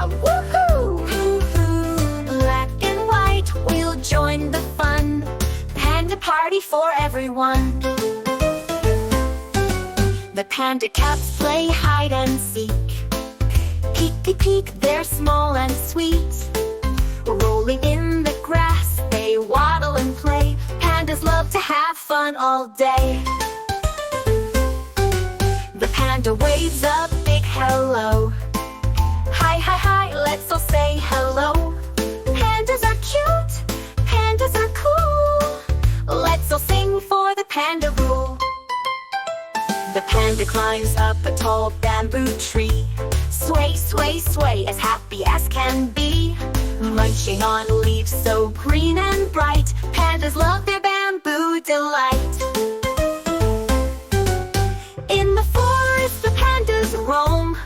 shout, woohoo! Black and white, we'll join the fun. Panda party for everyone. The panda cats play hide and seek. Peek, peek, peek, they're small and sweet. Rolling in the grass, they waddle and play. Pandas love to have fun all day. The panda waves a big hello. Hi, hi, hi, let's all say hello. Pandas are cute, pandas are cool. Let's all sing for the panda rule. The panda climbs up a tall bamboo tree. Sway, sway, sway, as happy as can be. Munching on leaves so green and bright. Pandas love their bamboo delight. In the forest the pandas roam.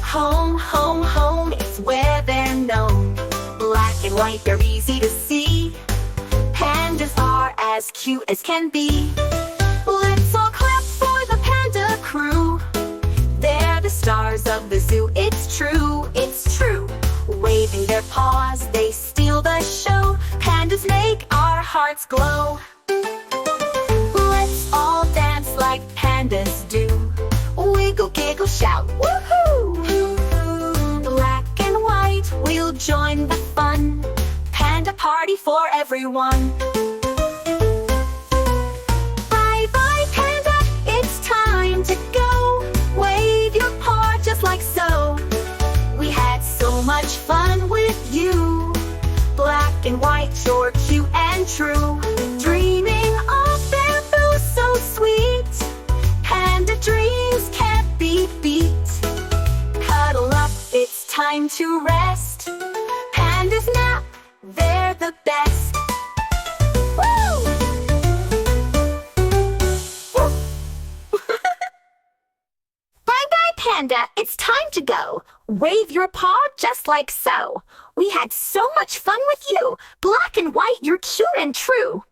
Home, home, home, it's where they're known. Black and white, they're easy to see. Pandas are as cute as can be. Let's all clap for the panda crew. They're the stars of the zoo, it's true, it's true. Waving their paws, they steal the show. Pandas make our hearts glow. Let's all dance like pandas do. Wiggle, giggle, shout, woohoo! Black and white, we'll join the fun. Panda party for everyone. Bye bye panda, it's time to go. Wave your paw just like so. We had so much fun with you. Black and white, you're cute and true. Dreaming of bamboo so sweet. Panda dreams can't be beat. Cuddle up, it's time to rest. Pandas nap, they're the best. Woo! Bye-bye, Panda, it's time to go. Wave your paw just like so. We had so much fun with you. Black and white, you're cute and true.